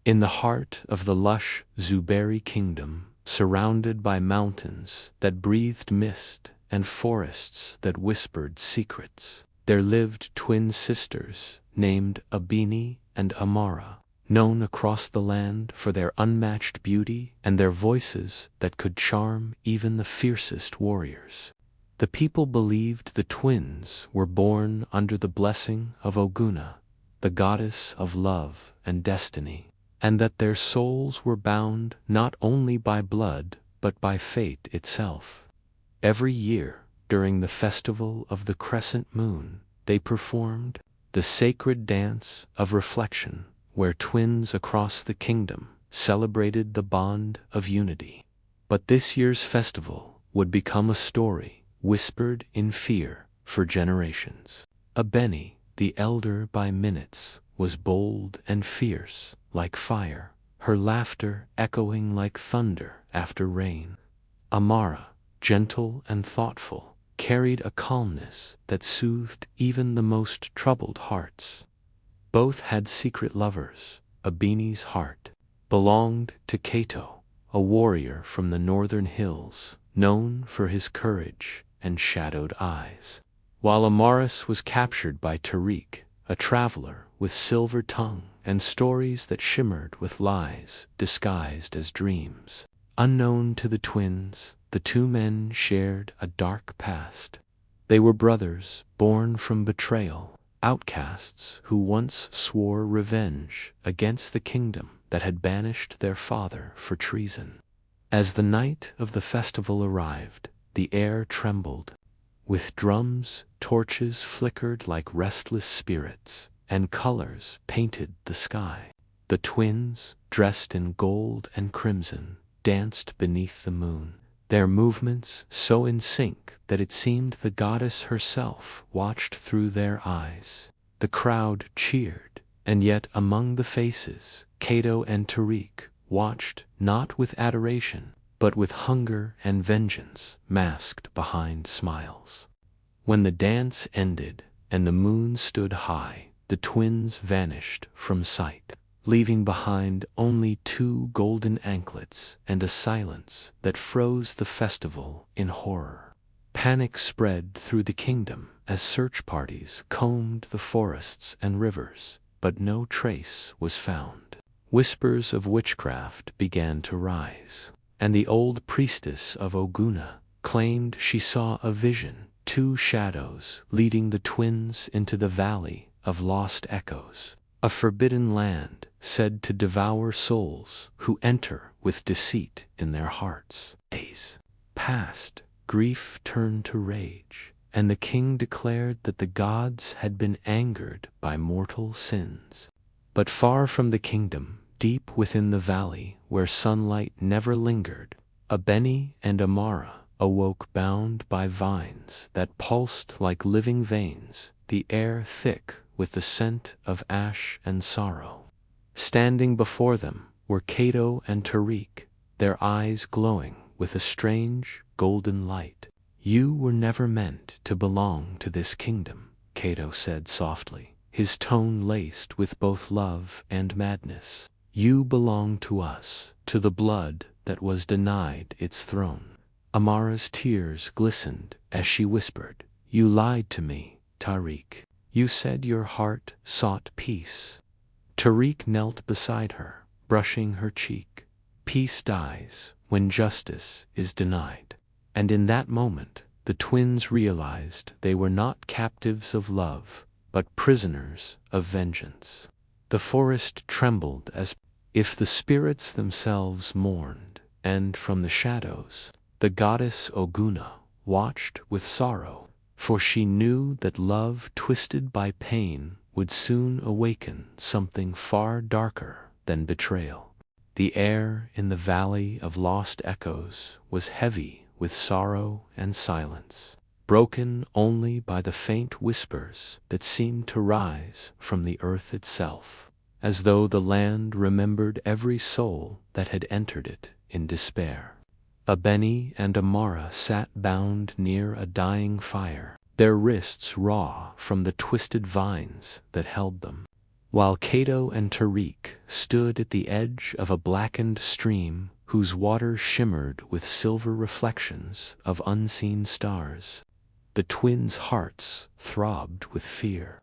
In the heart of the lush Zuberi kingdom, surrounded by mountains that breathed mist and forests that whispered secrets, there lived twin sisters named Abini and Amara, known across the land for their unmatched beauty and their voices that could charm even the fiercest warriors. The people believed the twins were born under the blessing of Oguna, the goddess of love and destiny, and that their souls were bound not only by blood but by fate itself. Every year, during the festival of the crescent moon, they performed the sacred dance of reflection, where twins across the kingdom celebrated the bond of unity. But this year's festival would become a story whispered in fear for generations. Abeni, the elder by minutes, was bold and fierce like fire, her laughter echoing like thunder after rain. Amara, gentle and thoughtful, carried a calmness that soothed even the most troubled hearts. Both had secret lovers. Abini's heart belonged to Cato, a warrior from the northern hills, known for his courage and shadowed eyes, while Amaris was captured by Tariq, a traveler with silver tongue and stories that shimmered with lies disguised as dreams. Unknown to the twins, the two men shared a dark past. They were brothers born from betrayal, outcasts who once swore revenge against the kingdom that had banished their father for treason. As the night of the festival arrived, the air trembled. With drums, torches flickered like restless spirits, and colors painted the sky. The twins, dressed in gold and crimson, danced beneath the moon, their movements so in sync that it seemed the goddess herself watched through their eyes. The crowd cheered, and yet among the faces, Cato and Tariq watched not with adoration, but with hunger and vengeance masked behind smiles. When the dance ended and the moon stood high, the twins vanished from sight, leaving behind only two golden anklets and a silence that froze the festival in horror. Panic spread through the kingdom as search parties combed the forests and rivers, but no trace was found. Whispers of witchcraft began to rise, and the old priestess of Oguna claimed she saw a vision, two shadows leading the twins into the valley of lost echoes, a forbidden land said to devour souls who enter with deceit in their hearts. Days passed, grief turned to rage, and the king declared that the gods had been angered by mortal sins. But far from the kingdom, deep within the valley where sunlight never lingered, Abeni and Amara awoke bound by vines that pulsed like living veins, the air thick with the scent of ash and sorrow. Standing before them were Cato and Tariq, their eyes glowing with a strange golden light. "You were never meant to belong to this kingdom," Cato said softly, his tone laced with both love and madness. "You belong to us, to the blood that was denied its throne." Amara's tears glistened as she whispered, "You lied to me, Tariq. You said your heart sought peace." Tariq knelt beside her, brushing her cheek. Peace dies when justice is denied. And in that moment, the twins realized they were not captives of love, but prisoners of vengeance. The forest trembled as if the spirits themselves mourned, and from the shadows, the goddess Oguna watched with sorrow, for she knew that love twisted by pain would soon awaken something far darker than betrayal. The air in the valley of lost echoes was heavy with sorrow and silence, broken only by the faint whispers that seemed to rise from the earth itself, as though the land remembered every soul that had entered it in despair. Abeni and Amara sat bound near a dying fire, their wrists raw from the twisted vines that held them. while Cato and Tariq stood at the edge of a blackened stream whose water shimmered with silver reflections of unseen stars. The twins' hearts throbbed with fear,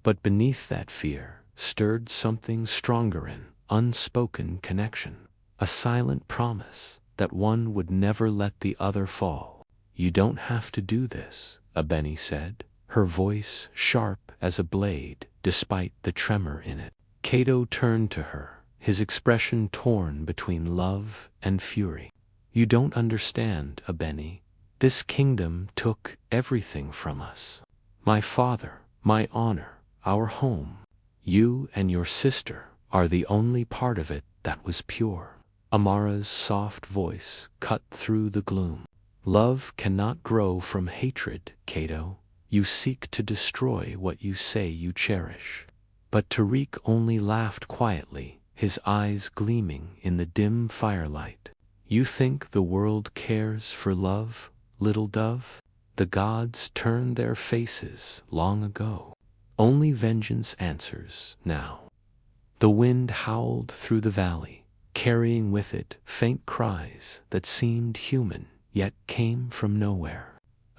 but beneath that fear stirred something stronger, an unspoken connection, a silent promise that one would never let the other fall. "You don't have to do this," Abeni said, her voice sharp as a blade despite the tremor in it. Cato turned to her, his expression torn between love and fury. "You don't understand, Abeni. This kingdom took everything from us. My father, my honor, our home. You and your sister are the only part of it that was pure." Amara's soft voice cut through the gloom. "Love cannot grow from hatred, Cato. You seek to destroy what you say you cherish." But Tariq only laughed quietly, his eyes gleaming in the dim firelight. "You think the world cares for love, little dove? The gods turned their faces long ago. Only vengeance answers now." The wind howled through the valley, carrying with it faint cries that seemed human yet came from nowhere.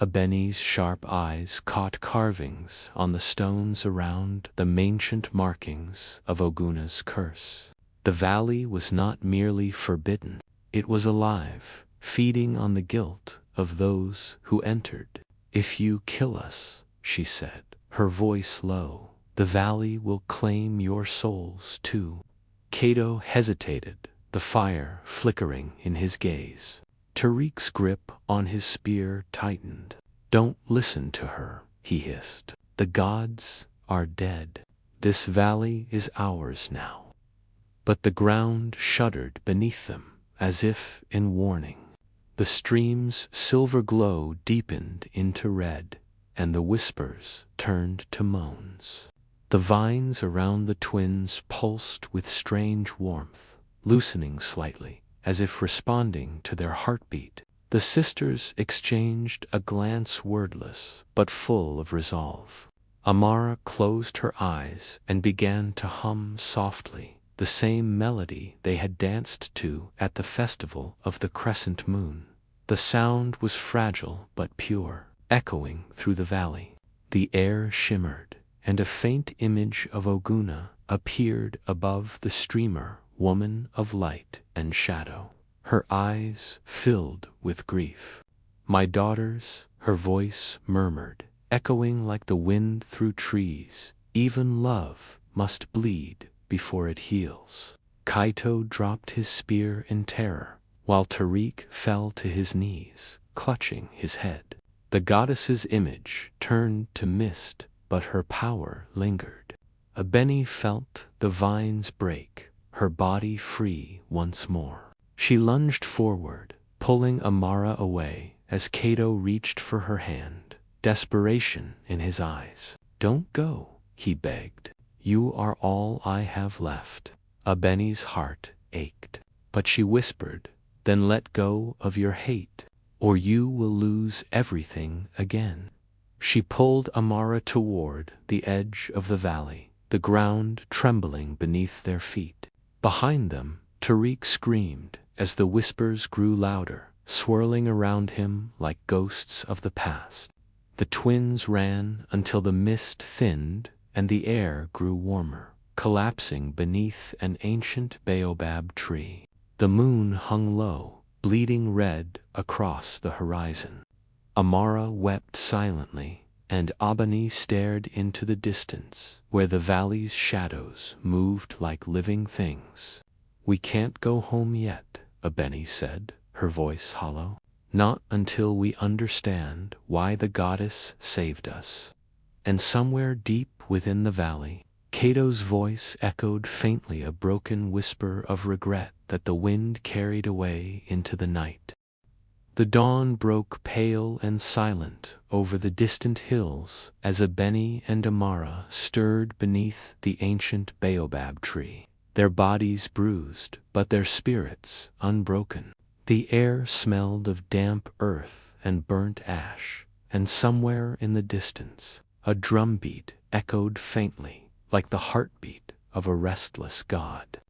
Abeni's sharp eyes caught carvings on the stones around the ancient markings of Oguna's curse. The valley was not merely forbidden, it was alive, feeding on the guilt of those who entered. "If you kill us," she said, her voice low, "the valley will claim your souls too." Cato hesitated, the fire flickering in his gaze. Tariq's grip on his spear tightened. "Don't listen to her," he hissed. "The gods are dead. This valley is ours now." But the ground shuddered beneath them, as if in warning. The stream's silver glow deepened into red, and the whispers turned to moans. The vines around the twins pulsed with strange warmth, loosening slightly, as if responding to their heartbeat. The sisters exchanged a glance wordless, but full of resolve. Amara closed her eyes and began to hum softly, the same melody they had danced to at the festival of the crescent moon. The sound was fragile but pure, echoing through the valley. The air shimmered, and a faint image of Oguna appeared above the streamer, woman of light and shadow. Her eyes filled with grief. "My daughters," her voice murmured, echoing like the wind through trees, "even love must bleed before it heals." Kaito dropped his spear in terror, while Tariq fell to his knees, clutching his head. The goddess's image turned to mist, but her power lingered. Abeni felt the vines break, her body free once more. She lunged forward, pulling Amara away as Cato reached for her hand, desperation in his eyes. "Don't go," he begged. "You are all I have left." Abeni's heart ached, but she whispered, "Then let go of your hate, or you will lose everything again." She pulled Amara toward the edge of the valley, the ground trembling beneath their feet. Behind them, Tariq screamed as the whispers grew louder, swirling around him like ghosts of the past. The twins ran until the mist thinned and the air grew warmer, collapsing beneath an ancient baobab tree. The moon hung low, bleeding red across the horizon. Amara wept silently, and Abeni stared into the distance, where the valley's shadows moved like living things. "We can't go home yet," Abeni said, her voice hollow. "Not until we understand why the goddess saved us." And somewhere deep within the valley, Cato's voice echoed faintly, a broken whisper of regret that the wind carried away into the night. The dawn broke pale and silent over the distant hills as Abeni and Amara stirred beneath the ancient baobab tree, their bodies bruised but their spirits unbroken. The air smelled of damp earth and burnt ash, and somewhere in the distance, a drumbeat echoed faintly, like the heartbeat of a restless god.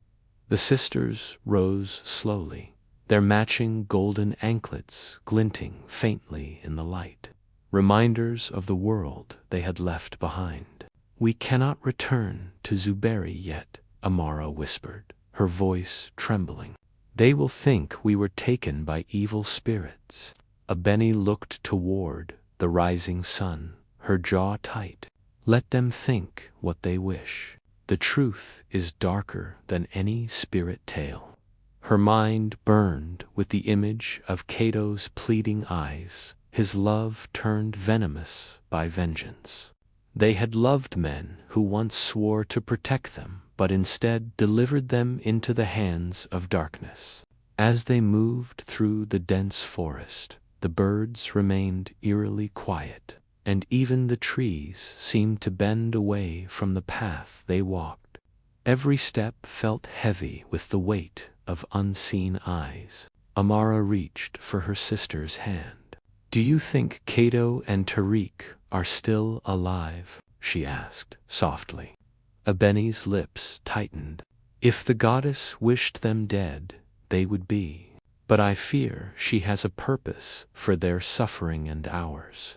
The sisters rose slowly, their matching golden anklets glinting faintly in the light, reminders of the world they had left behind. "We cannot return to Zuberi yet," Amara whispered, her voice trembling. "They will think we were taken by evil spirits." Abeni looked toward the rising sun, her jaw tight. "Let them think what they wish. The truth is darker than any spirit tale." Her mind burned with the image of Cato's pleading eyes, his love turned venomous by vengeance. They had loved men who once swore to protect them, but instead delivered them into the hands of darkness. As they moved through the dense forest, the birds remained eerily quiet, and even the trees seemed to bend away from the path they walked. Every step felt heavy with the weight of unseen eyes. Amara reached for her sister's hand. "Do you think Cato and Tariq are still alive?" she asked softly. Abeni's lips tightened. "If the goddess wished them dead, they would be. But I fear she has a purpose for their suffering and ours."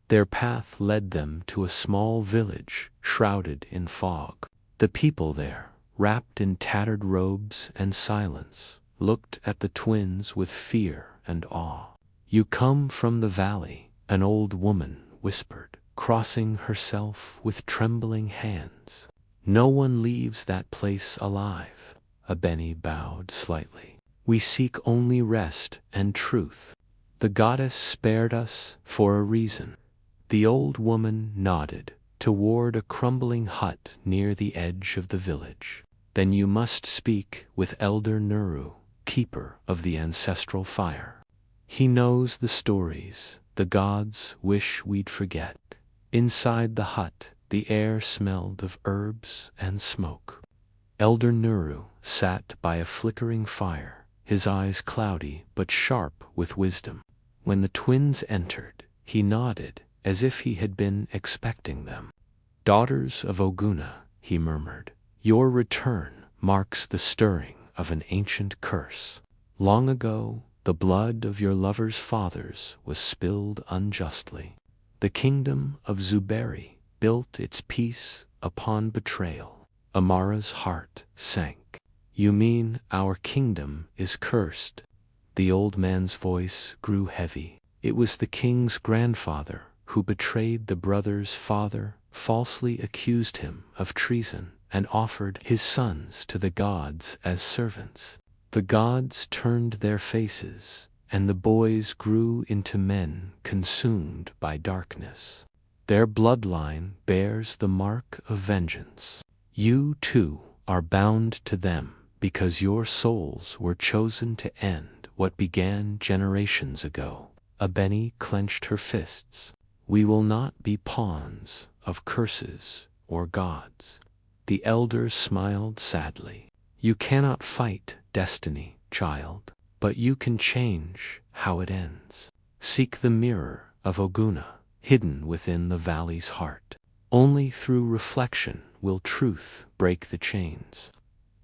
Their path led them to a small village shrouded in fog. The people there, wrapped in tattered robes and silence, looked at the twins with fear and awe. "You come from the valley," an old woman whispered, crossing herself with trembling hands. "No one leaves that place alive." Abeni bowed slightly. "We seek only rest and truth. The goddess spared us for a reason." The old woman nodded toward a crumbling hut near the edge of the village. "Then you must speak with Elder Nuru, keeper of the ancestral fire. He knows the stories the gods wish we'd forget." Inside the hut, the air smelled of herbs and smoke. Elder Nuru sat by a flickering fire, his eyes cloudy but sharp with wisdom. When the twins entered, he nodded as if he had been expecting them. "Daughters of Oguna," he murmured, "your return marks the stirring of an ancient curse. Long ago, the blood of your lovers' fathers was spilled unjustly. The kingdom of Zuberi built its peace upon betrayal." Amara's heart sank. "You mean our kingdom is cursed?" The old man's voice grew heavy. "It was the king's grandfather who betrayed the brother's father, falsely accused him of treason, and offered his sons to the gods as servants. The gods turned their faces, and the boys grew into men consumed by darkness. Their bloodline bears the mark of vengeance. You, too, are bound to them because your souls were chosen to end what began generations ago." Abeni clenched her fists. "We will not be pawns of curses or gods." The elder smiled sadly. "You cannot fight destiny, child, but you can change how it ends. Seek the mirror of Oguna, hidden within the valley's heart. Only through reflection will truth break the chains."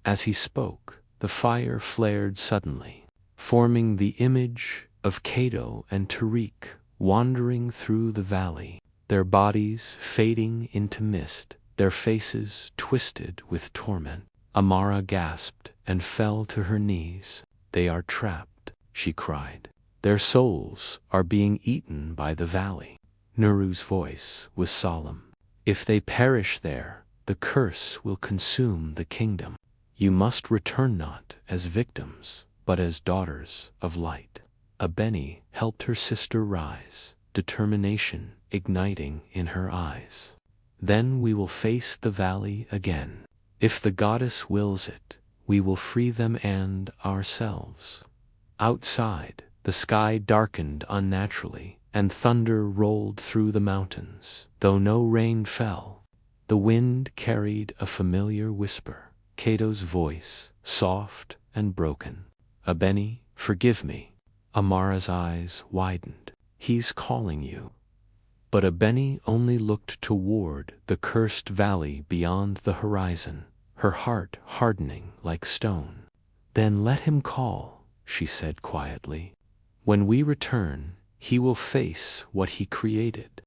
As he spoke, the fire flared suddenly, forming the image of Cato and Tariq wandering through the valley, their bodies fading into mist, their faces twisted with torment. Amara gasped and fell to her knees. "They are trapped," she cried. "Their souls are being eaten by the valley." Nuru's voice was solemn. "If they perish there, the curse will consume the kingdom. You must return not as victims, but as daughters of light." Abeni helped her sister rise, determination igniting in her eyes. "Then we will face the valley again. If the goddess wills it, we will free them and ourselves." Outside, the sky darkened unnaturally, and thunder rolled through the mountains. Though no rain fell, the wind carried a familiar whisper, Cato's voice, soft and broken. "Abeni, forgive me." Amara's eyes widened. "He's calling you." But Abeni only looked toward the cursed valley beyond the horizon, her heart hardening like stone. "Then let him call," she said quietly. "When we return, he will face what he created."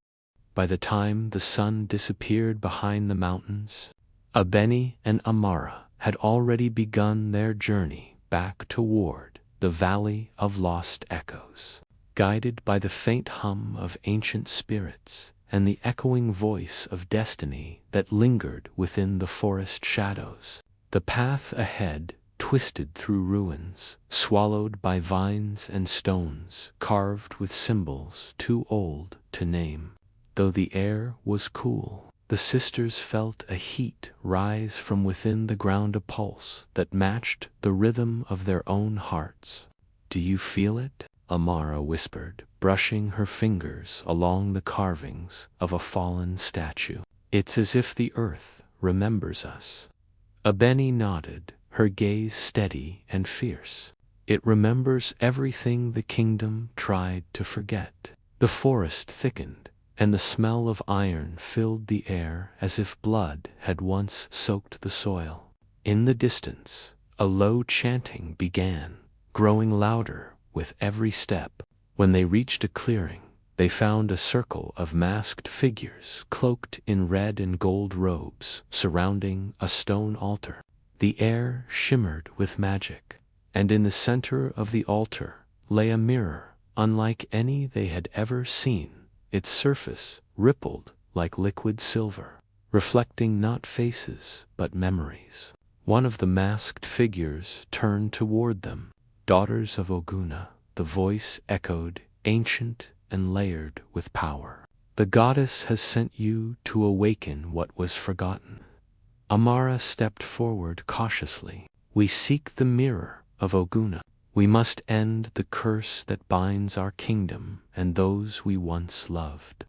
By the time the sun disappeared behind the mountains, Abeni and Amara had already begun their journey back toward the Valley of Lost Echoes. Guided by the faint hum of ancient spirits and the echoing voice of destiny that lingered within the forest shadows, the path ahead twisted through ruins, swallowed by vines and stones carved with symbols too old to name. Though the air was cool, the sisters felt a heat rise from within the ground, a pulse that matched the rhythm of their own hearts. "Do you feel it?" Amara whispered, brushing her fingers along the carvings of a fallen statue. "It's as if the earth remembers us." Abeni nodded, her gaze steady and fierce. "It remembers everything the kingdom tried to forget." The forest thickened, and the smell of iron filled the air as if blood had once soaked the soil. In the distance, a low chanting began, growing louder with every step. When they reached a clearing, they found a circle of masked figures cloaked in red and gold robes surrounding a stone altar. The air shimmered with magic, and in the center of the altar lay a mirror unlike any they had ever seen. Its surface rippled like liquid silver, reflecting not faces but memories. One of the masked figures turned toward them. "Daughters of Oguna," the voice echoed, ancient and layered with power. "The goddess has sent you to awaken what was forgotten." Amara stepped forward cautiously. "We seek the mirror of Oguna. We must end the curse that binds our kingdom and those we once loved."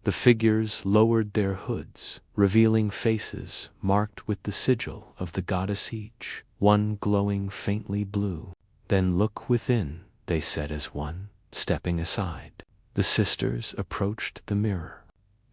The figures lowered their hoods, revealing faces marked with the sigil of the goddess, each one glowing faintly blue. "Then look within," they said as one, stepping aside. The sisters approached the mirror.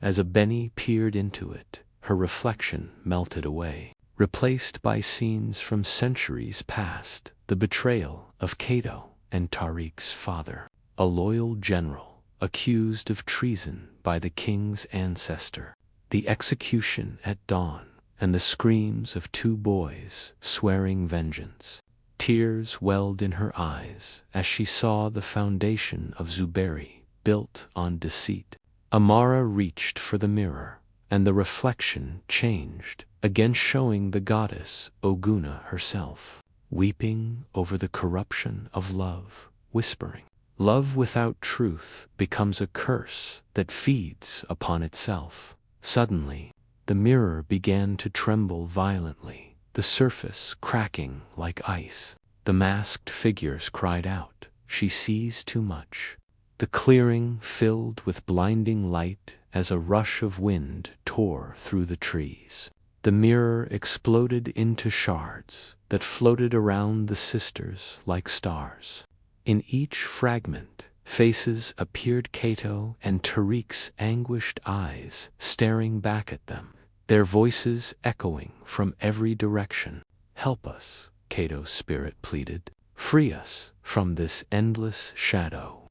As Abeni peered into it, her reflection melted away, replaced by scenes from centuries past. The betrayal of Cato and Tariq's father, a loyal general accused of treason by the king's ancestor, the execution at dawn, and the screams of two boys swearing vengeance. Tears welled in her eyes as she saw the foundation of Zuberi built on deceit. Amara reached for the mirror, and the reflection changed, again showing the goddess Oguna herself, weeping over the corruption of love, whispering, "Love without truth becomes a curse that feeds upon itself." Suddenly, the mirror began to tremble violently, the surface cracking like ice. The masked figures cried out, "She sees too much." The clearing filled with blinding light as a rush of wind tore through the trees. The mirror exploded into shards that floated around the sisters like stars. In each fragment, faces appeared, Cato and Tariq's anguished eyes staring back at them, their voices echoing from every direction. "Help us," Cato's spirit pleaded. "Free us from this endless shadow."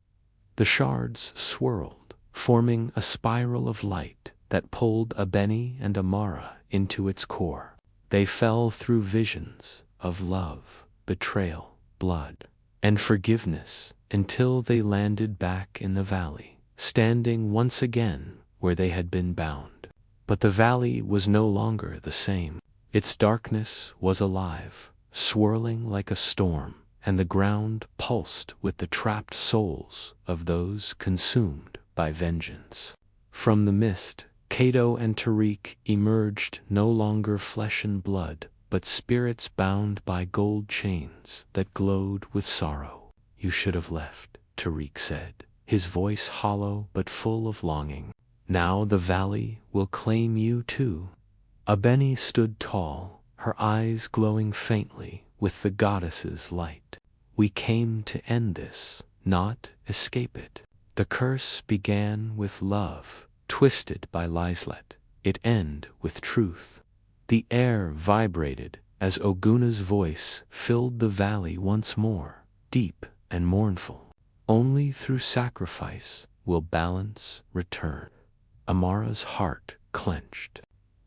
The shards swirled, forming a spiral of light that pulled Abeni and Amara into its core. They fell through visions of love, betrayal, blood, and forgiveness until they landed back in the valley, standing once again where they had been bound. But the valley was no longer the same. Its darkness was alive, swirling like a storm, and the ground pulsed with the trapped souls of those consumed by vengeance. From the mist, Cato and Tariq emerged, no longer flesh and blood, but spirits bound by gold chains that glowed with sorrow. "You should have left," Tariq said, his voice hollow but full of longing. "Now the valley will claim you too." Abeni stood tall, her eyes glowing faintly with the goddess's light. "We came to end this, not escape it." The curse began with love, twisted by Lislet. It ended with truth. The air vibrated as Oguna's voice filled the valley once more, deep and mournful. Only through sacrifice will balance return. Amara's heart clenched.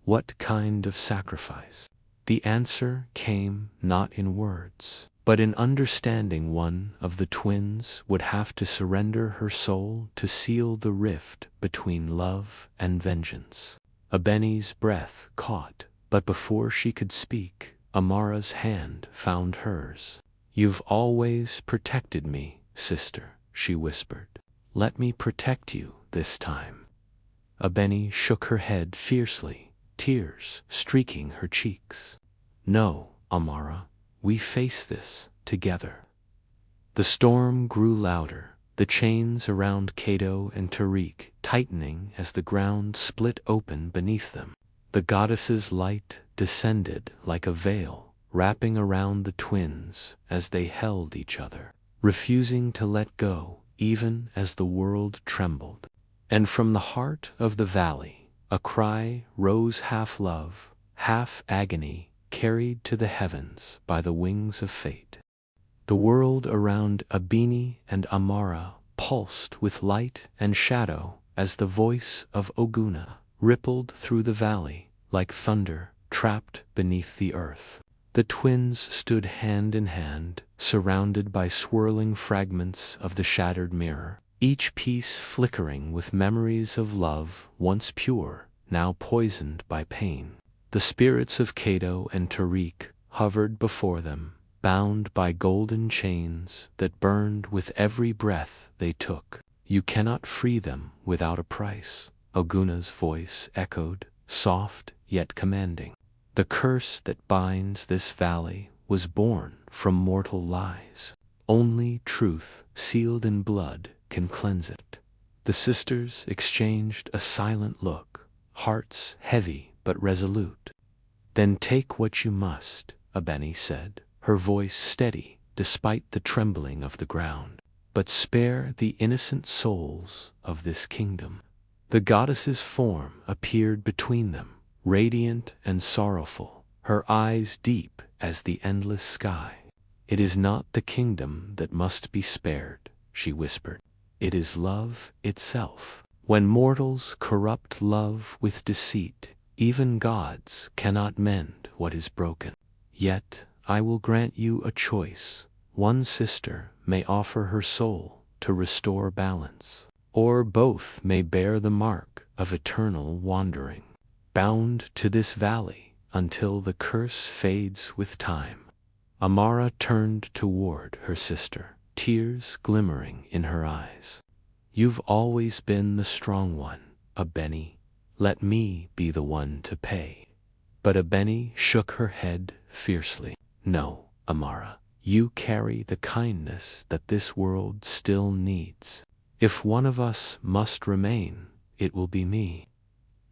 What kind of sacrifice? The answer came not in words, but in understanding. One of the twins would have to surrender her soul to seal the rift between love and vengeance. Abeni's breath caught, but before she could speak, Amara's hand found hers. "You've always protected me, sister," she whispered. "Let me protect you this time." Abeni shook her head fiercely, tears streaking her cheeks. "No, Amara, we face this together." The storm grew louder, the chains around Cato and Tariq tightening as the ground split open beneath them. The goddess's light descended like a veil, wrapping around the twins as they held each other, refusing to let go even as the world trembled. And from the heart of the valley, a cry rose, half love, half agony, carried to the heavens by the wings of fate. The world around Abeni and Amara pulsed with light and shadow as the voice of Oguna rippled through the valley like thunder trapped beneath the earth. The twins stood hand in hand, surrounded by swirling fragments of the shattered mirror, each piece flickering with memories of love once pure, now poisoned by pain. The spirits of Cato and Tariq hovered before them, bound by golden chains that burned with every breath they took. "You cannot free them without a price," Oguna's voice echoed, soft yet commanding. "The curse that binds this valley was born from mortal lies. Only truth sealed in blood can cleanse it." The sisters exchanged a silent look, hearts heavy but resolute. "Then take what you must," Abeni said, her voice steady despite the trembling of the ground. "But spare the innocent souls of this kingdom." The goddess's form appeared between them, radiant and sorrowful, her eyes deep as the endless sky. "It is not the kingdom that must be spared," she whispered. "It is love itself. When mortals corrupt love with deceit, even gods cannot mend what is broken. Yet I will grant you a choice. One sister may offer her soul to restore balance, or both may bear the mark of eternal wandering, bound to this valley until the curse fades with time." Amara turned toward her sister, tears glimmering in her eyes. "You've always been the strong one, Abeni. Let me be the one to pay." But Abeni shook her head fiercely. "No, Amara, you carry the kindness that this world still needs. If one of us must remain, it will be me."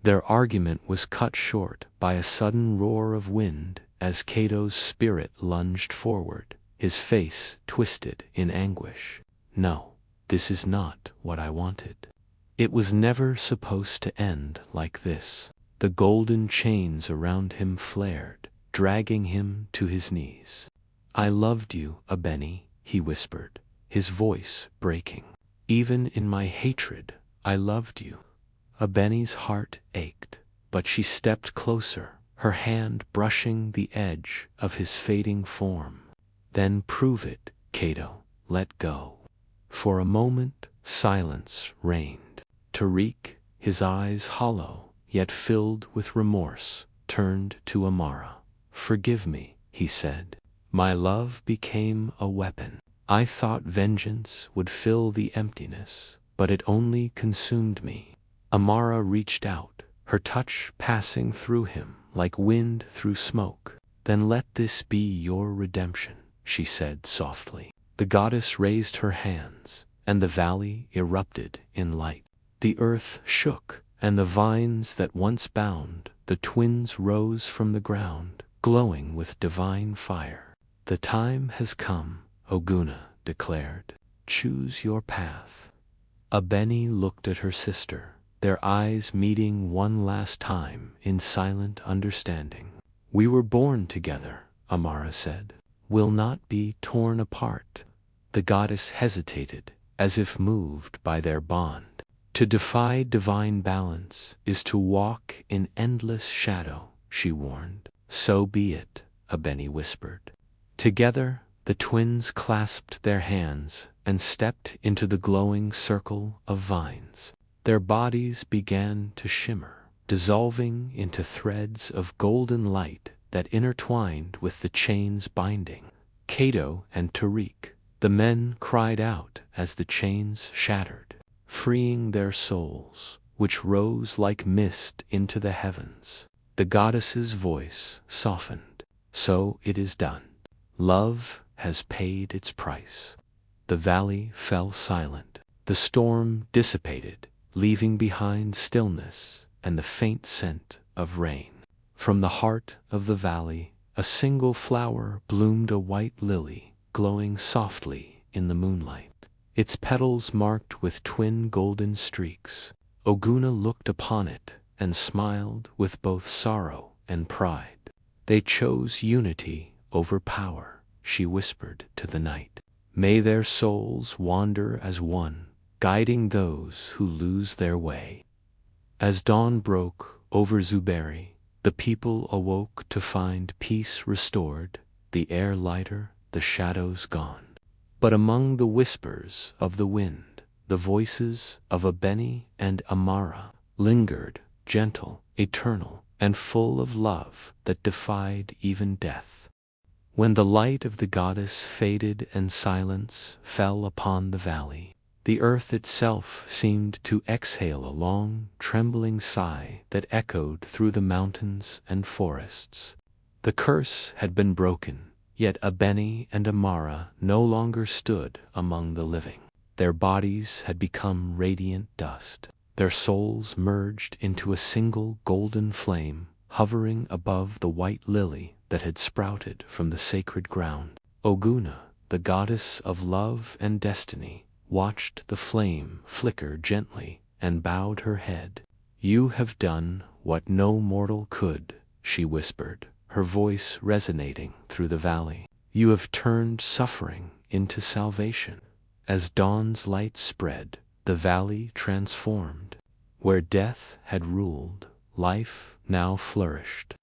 Their argument was cut short by a sudden roar of wind as Cato's spirit lunged forward, his face twisted in anguish. "No, this is not what I wanted. It was never supposed to end like this." The golden chains around him flared, dragging him to his knees. "I loved you, Abeni," he whispered, his voice breaking. "Even in my hatred, I loved you." Abeni's heart ached, but she stepped closer, her hand brushing the edge of his fading form. "Then prove it, Cato. Let go." For a moment, silence reigned. Tariq, his eyes hollow, yet filled with remorse, turned to Amara. "Forgive me," he said. "My love became a weapon. I thought vengeance would fill the emptiness, but it only consumed me." Amara reached out, her touch passing through him like wind through smoke. "Then let this be your redemption," she said softly. The goddess raised her hands, and the valley erupted in light. The earth shook, and the vines that once bound the twins rose from the ground, glowing with divine fire. "The time has come," Oguna declared. "Choose your path." Abeni looked at her sister, their eyes meeting one last time in silent understanding. We were born together, Amara said. Will not be torn apart. The goddess hesitated, as if moved by their bond. To defy divine balance is to walk in endless shadow, she warned. So be it, Abeni whispered. Together, the twins clasped their hands and stepped into the glowing circle of vines. Their bodies began to shimmer, dissolving into threads of golden light that intertwined with the chains binding. Cato and Tariq, the men, cried out as the chains shattered, freeing their souls, which rose like mist into the heavens. The goddess's voice softened. So it is done. Love has paid its price. The valley fell silent. The storm dissipated, leaving behind stillness and the faint scent of rain. From the heart of the valley, a single flower bloomed, a white lily, glowing softly in the moonlight, its petals marked with twin golden streaks. Oguna looked upon it and smiled with both sorrow and pride. They chose unity over power, she whispered to the night. May their souls wander as one, guiding those who lose their way. As dawn broke over Zuberi, the people awoke to find peace restored, the air lighter, the shadows gone. But among the whispers of the wind, the voices of Abeni and Amara lingered, gentle, eternal, and full of love that defied even death. When the light of the goddess faded and silence fell upon the valley, the earth itself seemed to exhale a long, trembling sigh that echoed through the mountains and forests. The curse had been broken, yet Abeni and Amara no longer stood among the living. Their bodies had become radiant dust. Their souls merged into a single golden flame, hovering above the white lily that had sprouted from the sacred ground. Oguna, the goddess of love and destiny, watched the flame flicker gently and bowed her head. You have done what no mortal could, she whispered, her voice resonating through the valley. You have turned suffering into salvation. As dawn's light spread, the valley transformed. Where death had ruled, life now flourished.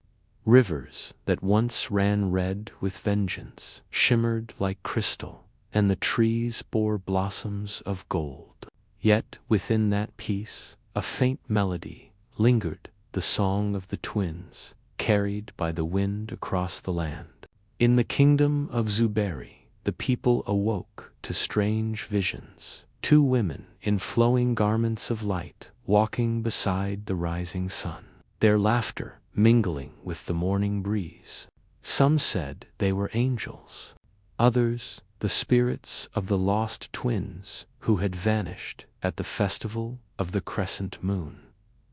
Rivers that once ran red with vengeance shimmered like crystal, and the trees bore blossoms of gold. Yet within that peace, a faint melody lingered, the song of the twins, carried by the wind across the land. In the kingdom of Zuberi, the people awoke to strange visions. Two women in flowing garments of light, walking beside the rising sun, their laughter mingling with the morning breeze. Some said they were angels, others the spirits of the lost twins who had vanished at the festival of the crescent moon.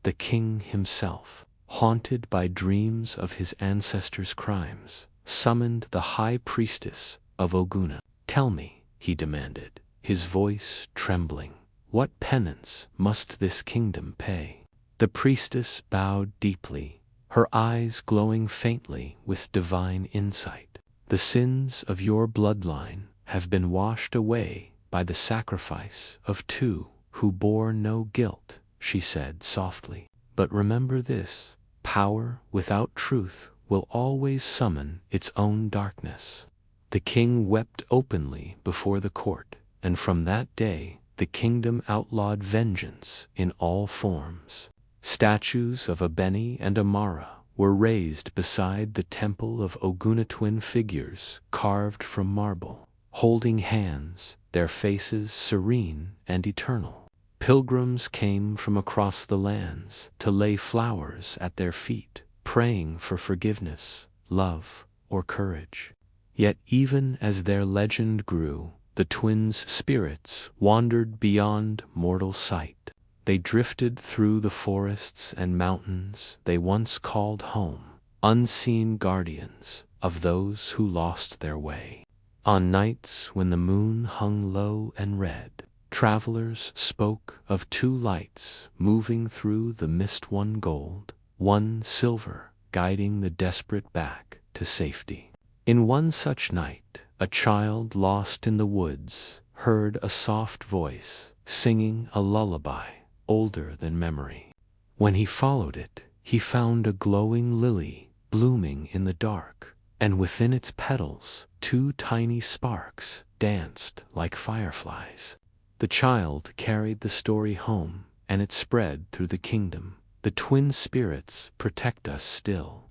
The king himself, haunted by dreams of his ancestors' crimes, summoned the high priestess of Oguna. Tell me, he demanded, his voice trembling, what penance must this kingdom pay? The priestess bowed deeply, her eyes glowing faintly with divine insight. The sins of your bloodline have been washed away by the sacrifice of two who bore no guilt, she said softly. But remember this, power without truth will always summon its own darkness. The king wept openly before the court, and from that day the kingdom outlawed vengeance in all forms. Statues of Abeni and Amara were raised beside the temple of Oguna, twin figures carved from marble, holding hands, their faces serene and eternal. Pilgrims came from across the lands to lay flowers at their feet, praying for forgiveness, love, or courage. Yet even as their legend grew, the twins' spirits wandered beyond mortal sight. They drifted through the forests and mountains they once called home, unseen guardians of those who lost their way. On nights when the moon hung low and red, travelers spoke of two lights moving through the mist, one gold, one silver, guiding the desperate back to safety. In one such night, a child lost in the woods heard a soft voice singing a lullaby older than memory. When he followed it, he found a glowing lily blooming in the dark, and within its petals 2 tiny sparks danced like fireflies. The child carried the story home, and it spread through the kingdom. The twin spirits protect us still.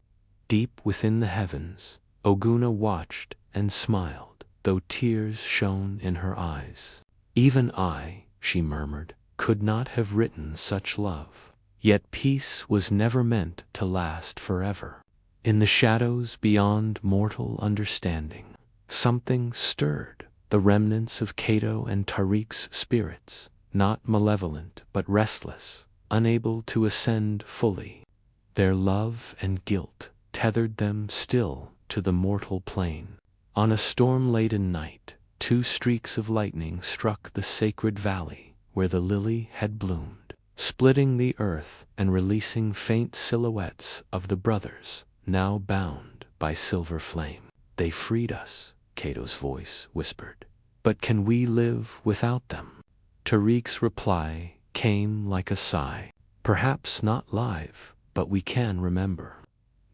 Deep within the heavens, Oguna watched and smiled, though tears shone in her eyes. Even I, she murmured, could not have written such love. Yet peace was never meant to last forever. In the shadows beyond mortal understanding, something stirred, the remnants of Cato and Tariq's spirits, not malevolent but restless, unable to ascend fully. Their love and guilt tethered them still to the mortal plane. On a storm-laden night, 2 streaks of lightning struck the sacred valley where the lily had bloomed, splitting the earth and releasing faint silhouettes of the brothers, now bound by silver flame. They freed us, Cato's voice whispered. But can we live without them? Tariq's reply came like a sigh. Perhaps not live, but we can remember.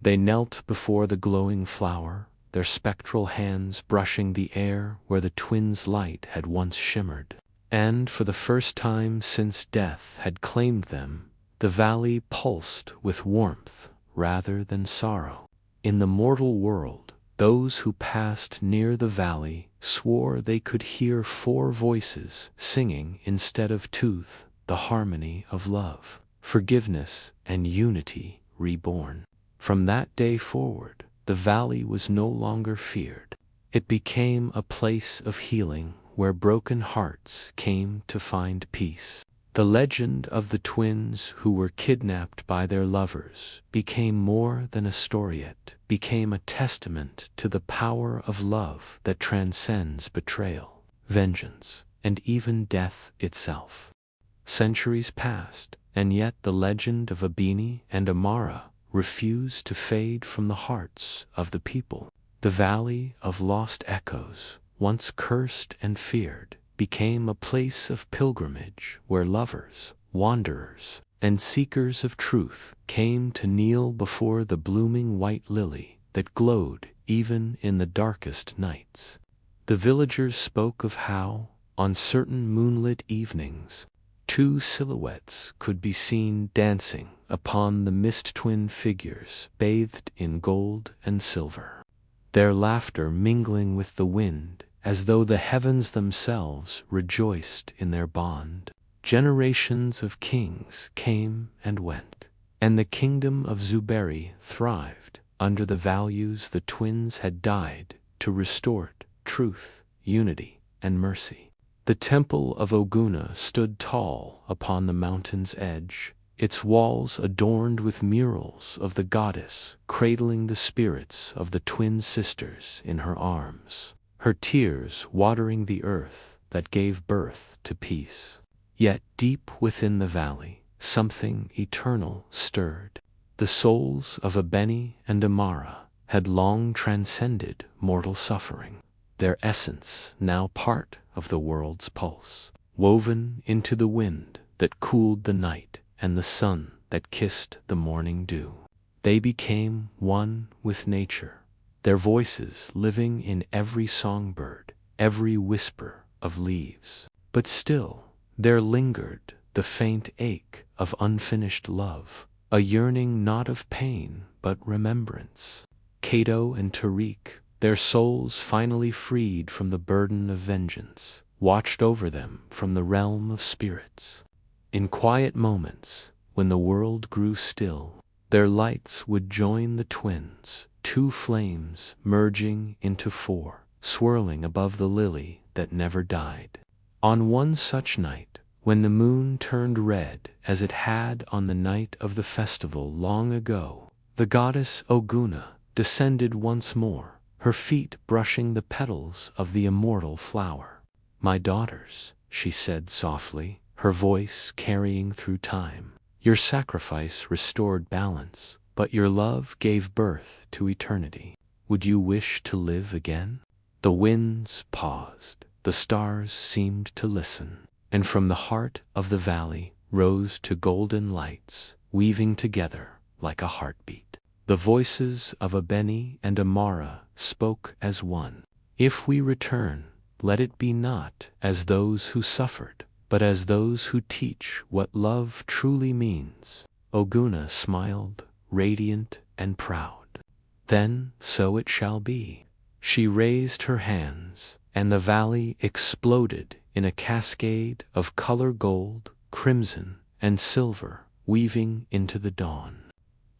They knelt before the glowing flower, their spectral hands brushing the air where the twins' light had once shimmered. And for the first time since death had claimed them, the valley pulsed with warmth rather than sorrow. In the mortal world, those who passed near the valley swore they could hear 4 voices singing instead of 2, the harmony of love, forgiveness, and unity reborn. From that day forward, the valley was no longer feared. It became a place of healing where broken hearts came to find peace. The legend of the twins who were kidnapped by their lovers became more than a storiette, became a testament to the power of love that transcends betrayal, vengeance, and even death itself. Centuries passed, and yet the legend of Abini and Amara refused to fade from the hearts of the people. The Valley of Lost Echoes, once cursed and feared, became a place of pilgrimage where lovers, wanderers, and seekers of truth came to kneel before the blooming white lily that glowed even in the darkest nights. The villagers spoke of how, on certain moonlit evenings, 2 silhouettes could be seen dancing upon the mist-twin figures bathed in gold and silver, their laughter mingling with the wind as though the heavens themselves rejoiced in their bond. Generations of kings came and went, and the kingdom of Zuberi thrived under the values the twins had died to restore: truth, unity, and mercy. The temple of Oguna stood tall upon the mountain's edge, its walls adorned with murals of the goddess cradling the spirits of the twin sisters in her arms, her tears watering the earth that gave birth to peace. Yet deep within the valley, something eternal stirred. The souls of Abeni and Amara had long transcended mortal suffering, their essence now part of the world's pulse, woven into the wind that cooled the night and the sun that kissed the morning dew. They became one with nature, their voices living in every songbird, every whisper of leaves. But still, there lingered the faint ache of unfinished love, a yearning not of pain but remembrance. Cato and Tariq, their souls finally freed from the burden of vengeance, watched over them from the realm of spirits. In quiet moments, when the world grew still, their lights would join the twins, 2 flames merging into 4, swirling above the lily that never died. On one such night, when the moon turned red as it had on the night of the festival long ago, the goddess Oguna descended once more, her feet brushing the petals of the immortal flower. "My daughters," she said softly, her voice carrying through time, "your sacrifice restored balance, but your love gave birth to eternity. Would you wish to live again? The winds paused, the stars seemed to listen, and from the heart of the valley rose to golden lights, weaving together like a heartbeat. The voices of Abeni and Amara spoke as one. If we return, let it be not as those who suffered, but as those who teach what love truly means. Oguna smiled, radiant and proud. Then so it shall be. She raised her hands, and the valley exploded in a cascade of color gold, crimson, and silver, weaving into the dawn.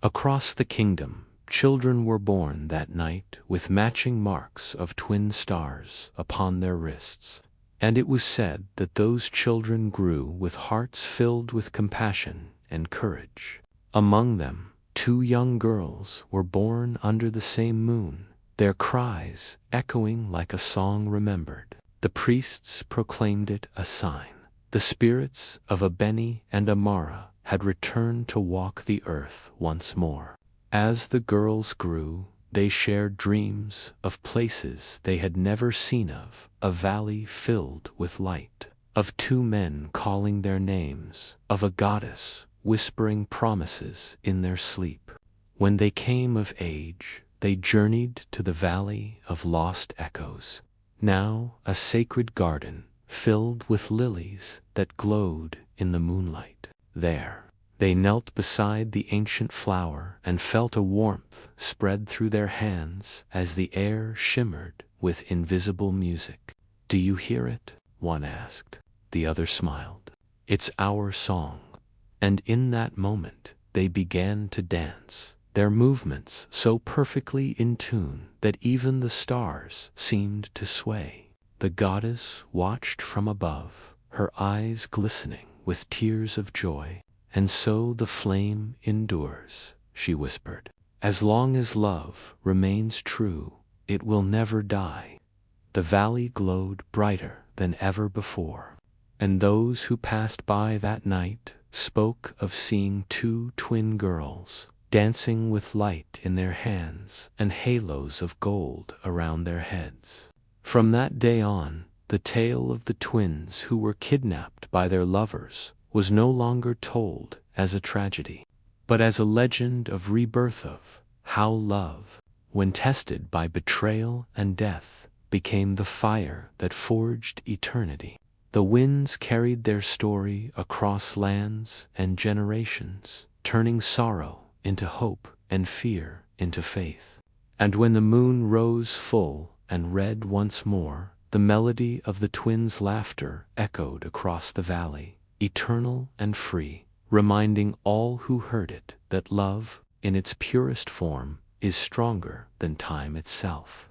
Across the kingdom, children were born that night with matching marks of twin stars upon their wrists. And it was said that those children grew with hearts filled with compassion and courage. Among them, 2 young girls were born under the same moon, their cries echoing like a song remembered. The priests proclaimed it a sign. The spirits of Abeni and Amara had returned to walk the earth once more. As the girls grew, they shared dreams of places they had never seen, of a valley filled with light, of 2 men calling their names, of a goddess whispering promises in their sleep. When they came of age, they journeyed to the Valley of Lost Echoes, now a sacred garden filled with lilies that glowed in the moonlight. There, they knelt beside the ancient flower and felt a warmth spread through their hands as the air shimmered with invisible music. "Do you hear it?" one asked. The other smiled. "It's our song." And in that moment, they began to dance, their movements so perfectly in tune that even the stars seemed to sway. The goddess watched from above, her eyes glistening with tears of joy. "And so the flame endures," she whispered. "As long as love remains true, it will never die." The valley glowed brighter than ever before, and those who passed by that night spoke of seeing 2 twin girls dancing with light in their hands and halos of gold around their heads. From that day on, the tale of the twins who were kidnapped by their lovers was no longer told as a tragedy, but as a legend of rebirth, of how love, when tested by betrayal and death, became the fire that forged eternity. The winds carried their story across lands and generations, turning sorrow into hope and fear into faith. And when the moon rose full and red once more, the melody of the twins' laughter echoed across the valley, eternal and free, reminding all who heard it that love, in its purest form, is stronger than time itself.